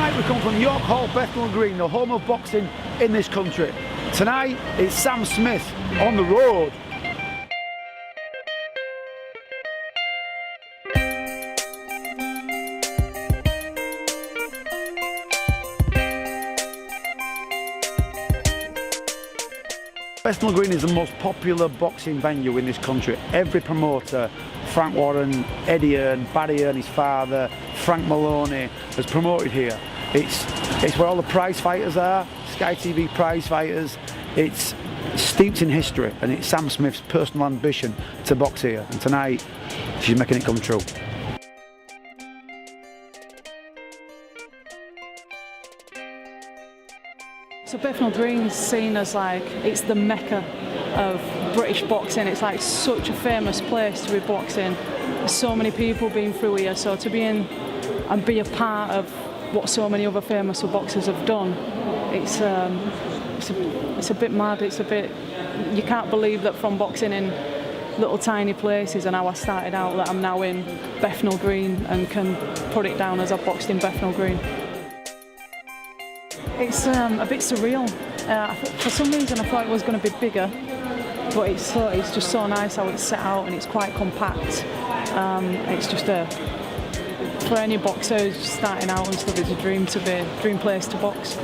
Tonight we come from York Hall, Bethnel Green, the home of boxing in this country. Tonight it's Sam Smith on the road. Bethnel Green is the most popular boxing venue in this country. Every promoter, Frank Warren, Eddie Earn, Barry Earn, his father, Frank Maloney, has promoted here. It's where all the prize fighters are, Sky TV prize fighters. It's steeped in history, and it's Sam Smith's personal ambition to box here. And tonight, she's making it come true. So Bethnel Green's seen as like, it's the mecca of British boxing. It's like such a famous place to be boxing. There's so many people been through here, so to be in and be a part of what so many other famous boxers have done, it's a bit mad. It's a bit, you can't believe that from boxing in little tiny places and how I started out, that I'm now in Bethnel Green and can put it down as I've boxed in Bethnel Green. It's a bit surreal. For some reason I thought it was going to be bigger, but it's just so nice how it's set out and it's quite compact. It's just for any boxer who's starting out and stuff, it's a dream place to box.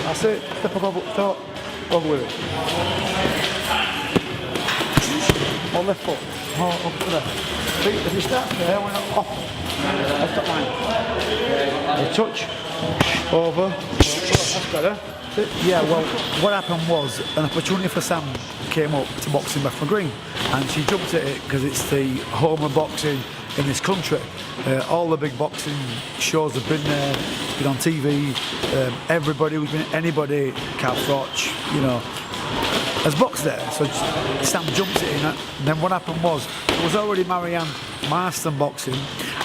That's it. Step over with it. Or left foot. Or up to there. See, if you start there, we're not off. Left up line. A touch. Over. That's better. Yeah, well, what happened was an opportunity for Sam came up to box in Bethnel Green, and she jumped at it because it's the home of boxing in this country. All the big boxing shows have been there, it's been on TV. Everybody who's been, anybody, Cav Froch, you know, has boxed there. So Sam jumped it in, and then what happened was there was already Marianne Marston boxing,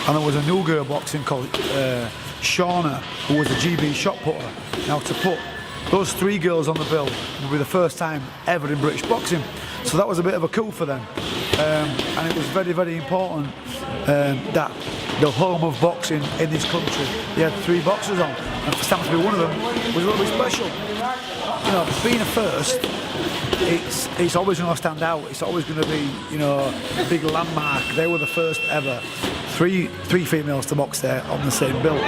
and there was a new girl boxing called Shauna, who was a GB shot putter. Now, to put those 3 girls on the bill would be the first time ever in British boxing, so that was a bit of a coup for them, and it was very, very important that the home of boxing in this country, they had 3 boxers on, and for Stamp to be one of them was a little bit special. You know, being a first, it's always going to stand out. It's always going to be, you know, a big landmark. They were the first ever 3 females to box there on the same bill.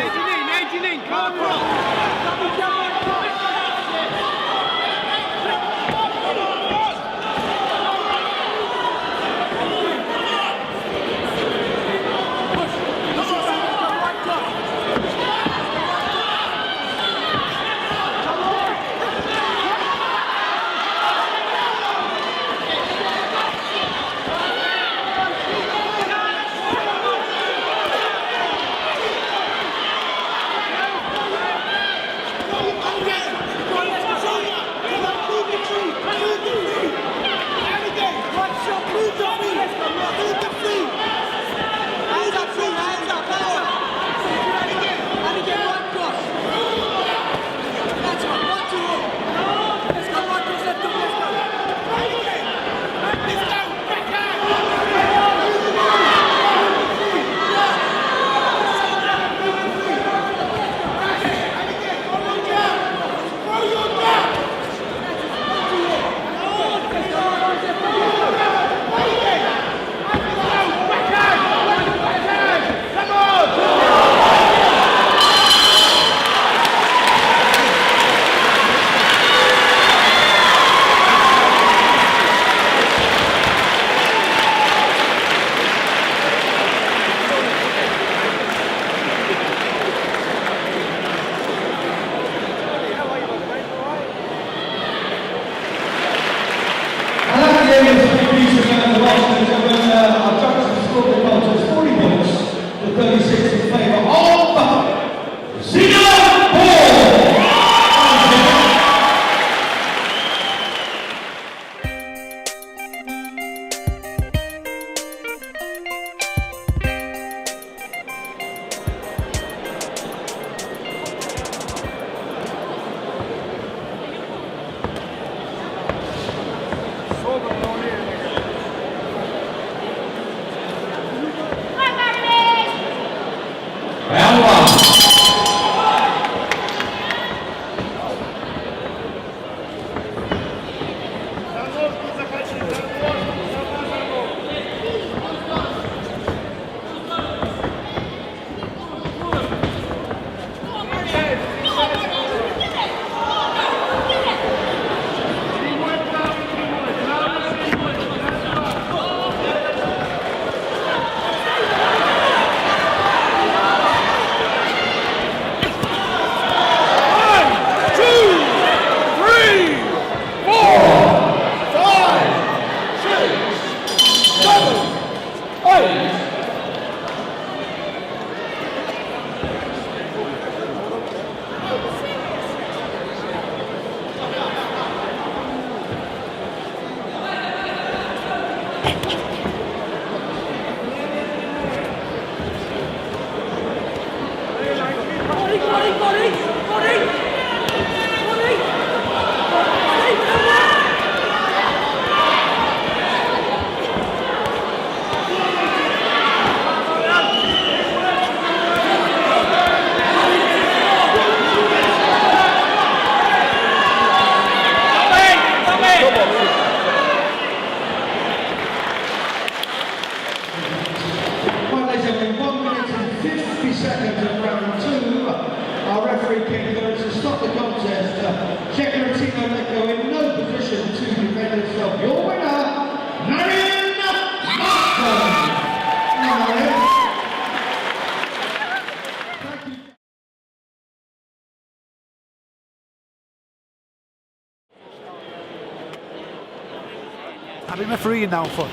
I've been refereeing now for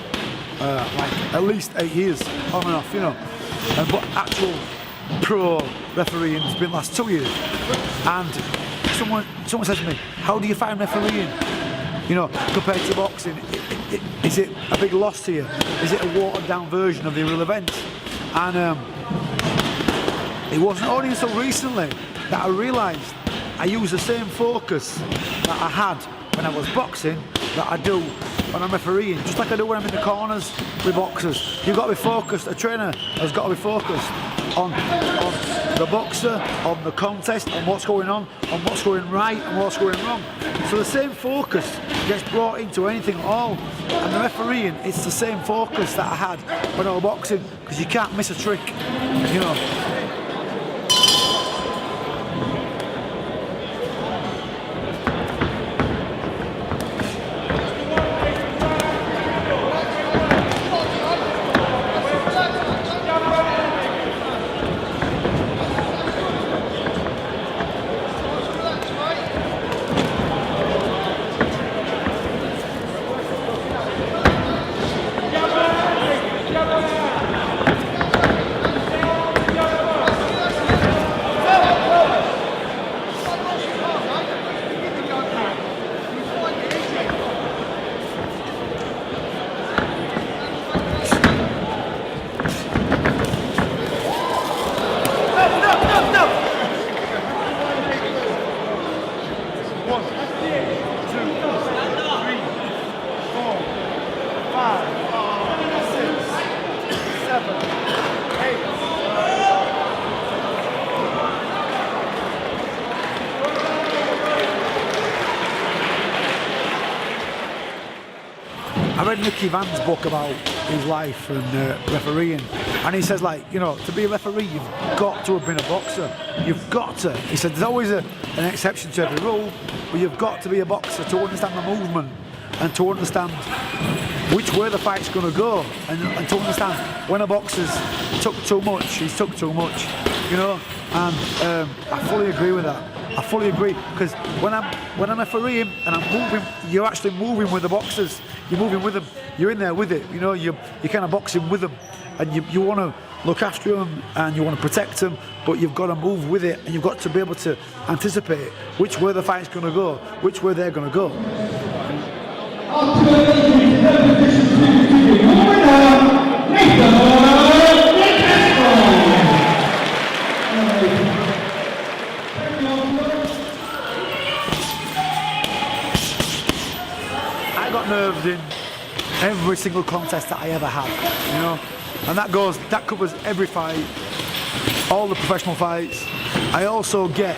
like at least 8 years, on and off, you know. But actual pro refereeing has been the last 2 years. And someone said to me, "How do you find refereeing? You know, compared to boxing, is it a big loss to you? Is it a watered down version of the real events?" And it wasn't only until recently that I realised I use the same focus that I had when I was boxing that I do when I'm refereeing, just like I do when I'm in the corners with boxers. You've got to be focused, a trainer has got to be focused on the boxer, on the contest, on what's going on what's going right and what's going wrong. So the same focus gets brought into anything at all. And the refereeing, it's the same focus that I had when I was boxing, because you can't miss a trick, you know. I read Nicky Van's book about his life and refereeing, and he says, like, you know, to be a referee, you've got to have been a boxer. You've got to. He said there's always an exception to every rule, but you've got to be a boxer to understand the movement and to understand which way the fight's going to go, and to understand when a boxer's took too much, he's took too much, you know. And I fully agree with that. I fully agree, because when I'm refereeing and I'm moving, you're actually moving with the boxers. You're moving with them. You're in there with it. You know, you're kind of boxing with them, and you want to look after them and you want to protect them, but you've got to move with it, and you've got to be able to anticipate which way the fight's going to go, which way they're going to go. I got nerves in every single contest that I ever had, you know, and that covers every fight, all the professional fights. I also get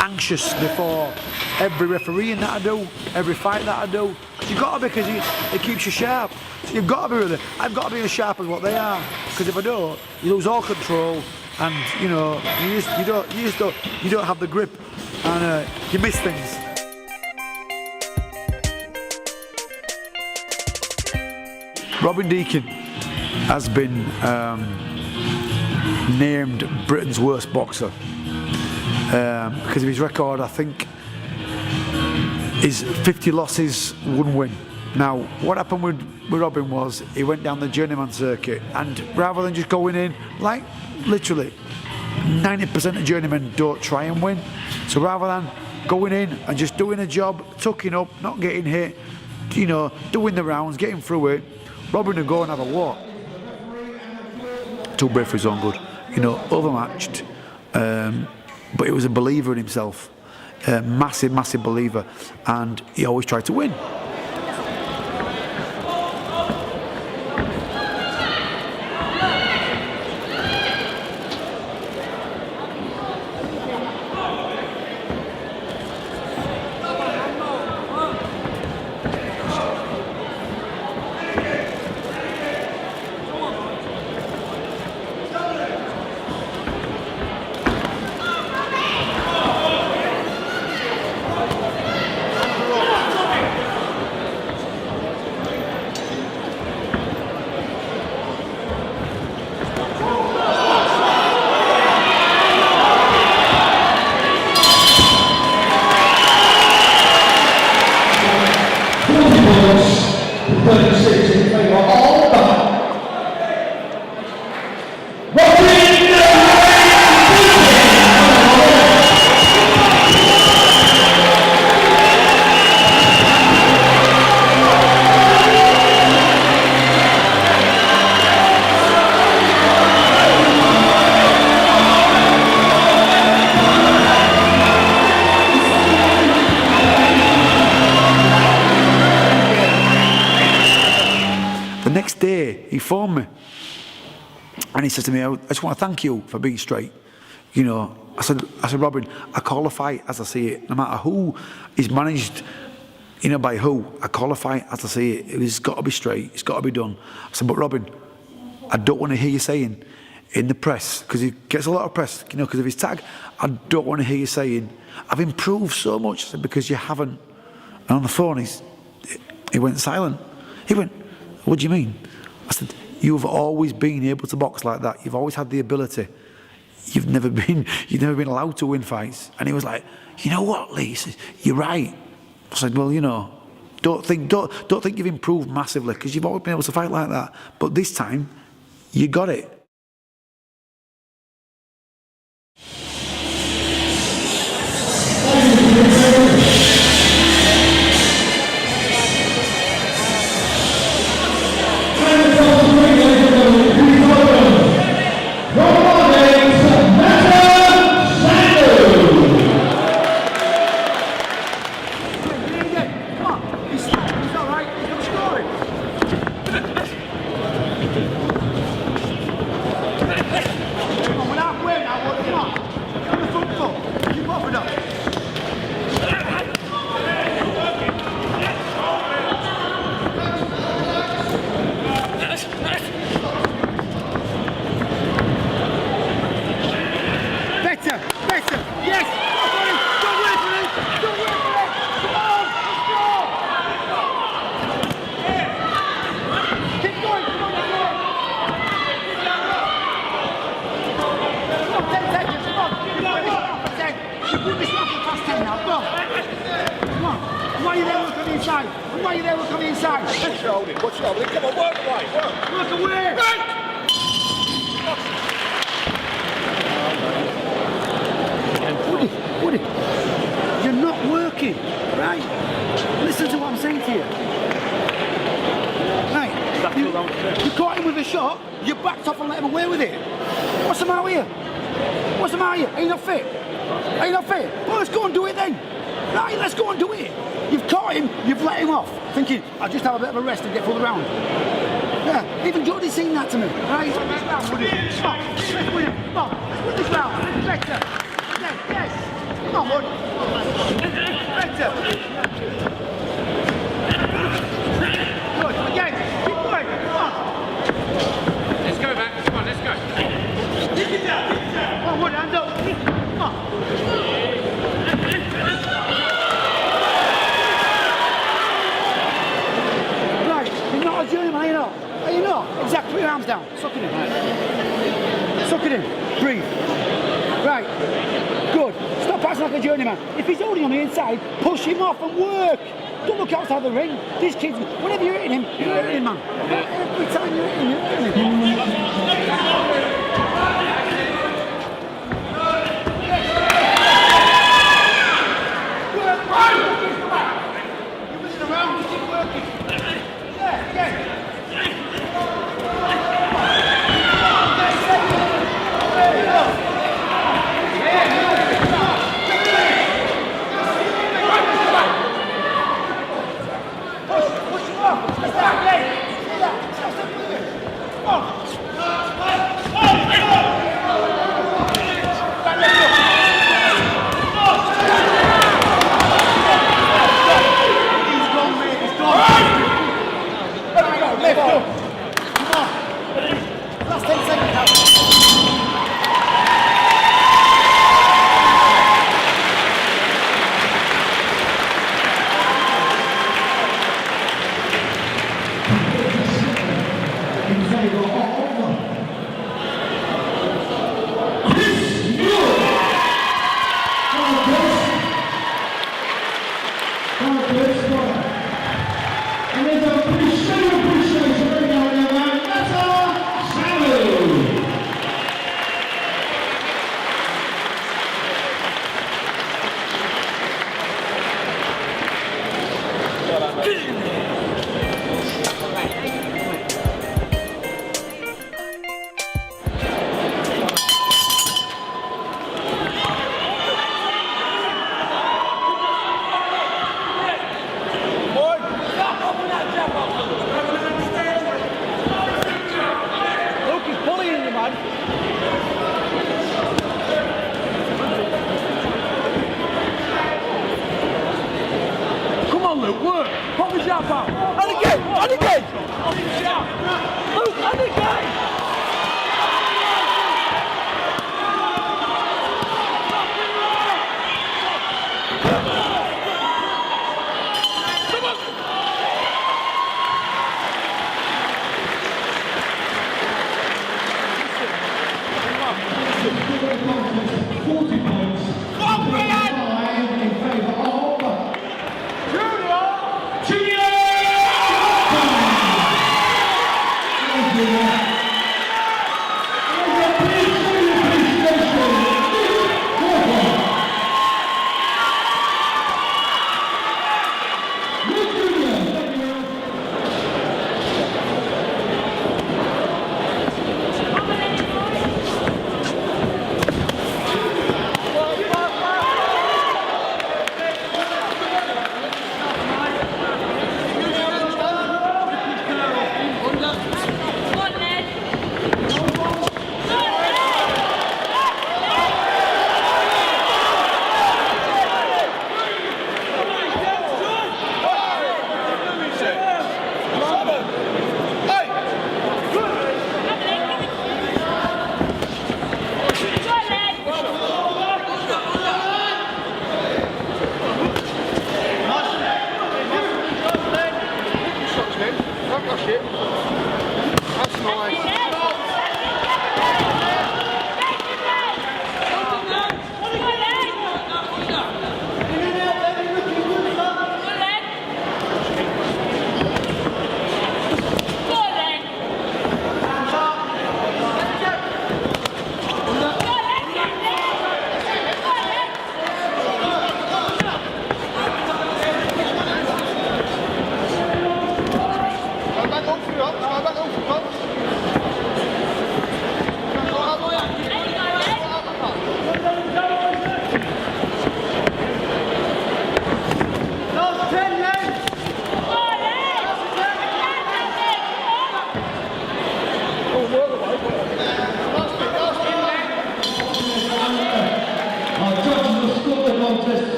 anxious before every refereeing that I do, every fight that I do. You've got to, because it keeps you sharp. So you've got to be with it. I've got to be as sharp as what they are, because if I don't, you lose all control, and you know, you don't have the grip, and you miss things. Robin Deakin has been named Britain's worst boxer because of his record. I think is 50 losses, 1 win. Now, what happened with Robin was he went down the journeyman circuit, and rather than just going in, like literally 90% of journeymen don't try and win. So rather than going in and just doing a job, tucking up, not getting hit, you know, doing the rounds, getting through it, Robin would go and have a walk. Too brave for his own good, you know, overmatched, but he was a believer in himself, massive believer, and he always tried to win. day, he phoned me. And he said to me, I just want to thank you for being straight. You know, I said, Robin, I call a fight as I see it. No matter who is managed, you know, by who, I call a fight as I see it. It's got to be straight. It's got to be done. I said, but Robin, I don't want to hear you saying in the press, because he gets a lot of press, you know, because of his tag. I don't want to hear you saying, I've improved so much. I said, because you haven't. And on the phone, he went silent. He went, what do you mean? I said, you've always been able to box like that. You've always had the ability. You've never been allowed to win fights. And he was like, you know what, Lee? He says, you're right. I said, well, you know, don't think you've improved massively, because you've always been able to fight like that. But this time, you got it. You're not working, right? Listen to what I'm saying to you. Right, you caught him with a shot, you backed off and let him away with it. What's the matter with you? What's the matter with you? Are you not fit? Are you not fit? Well, let's go and do it then. Right, let's go and do it. You've caught him, you've let him off, thinking, I'll just have a bit of a rest and get through the round. Yeah, even Jordy's seen that to me, right? Come on, let's win it. Come on, let's win this round. It's better. Yes. Come on, bud. Better. Good, again. Keep going. Come on. Let's go back. Come on, let's go. Keep it down. Come on, Wood, hands up. Come on. Right, you're not a journeyman, are you not? Are you not? Exactly, put your arms down. Suck it in. Suck it in. Breathe. Right. Good. Stop acting like a journeyman. If he's holding on the inside, push him off and work. Don't look outside the ring. These kids, whenever you're hitting him, you're hurting him, man. Every time you're hitting him, you're hurting him. You're missing around. You keep working. Yeah, again. Go Pop the jab out. And again. And again. Luke, and again.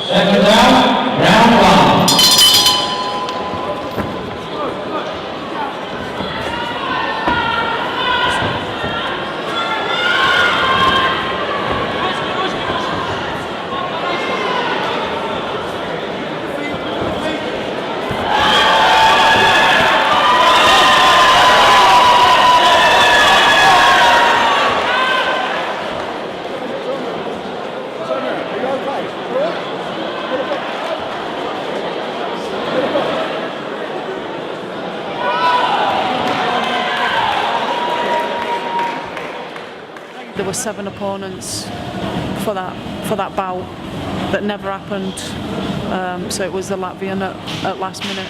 Second down, round one. There were 7 opponents for that bout that never happened. So it was the Latvian at last minute,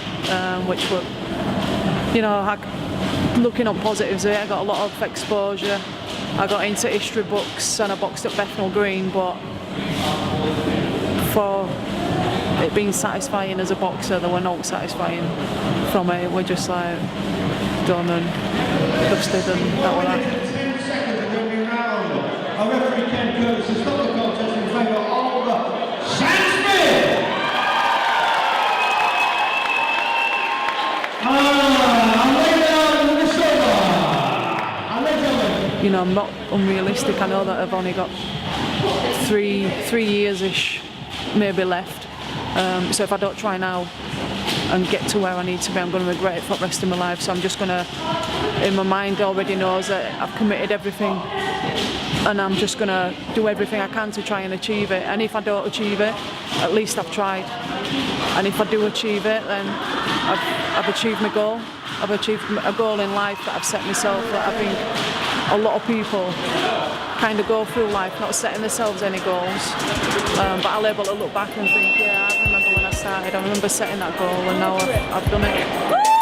which were, you know, looking on positives there. I got a lot of exposure. I got into history books and I boxed at Bethnel Green, but for it being satisfying as a boxer, there were no satisfying from it. We're just like done and dusted, and that was that. Our referee Ken Curtis has stopped the contest in favour of Sam Smith. You know, I'm not unrealistic. I know that I've only got three years-ish maybe left. So if I don't try now and get to where I need to be, I'm going to regret it for the rest of my life. So I'm just going to, in my mind already knows that I've committed everything, and I'm just going to do everything I can to try and achieve it. And if I don't achieve it, at least I've tried. And if I do achieve it, then I've achieved my goal. I've achieved a goal in life that I've set myself, that I think a lot of people kind of go through life not setting themselves any goals. But I'll be able to look back and think, yeah, I remember when I started. I remember setting that goal and now I've done it.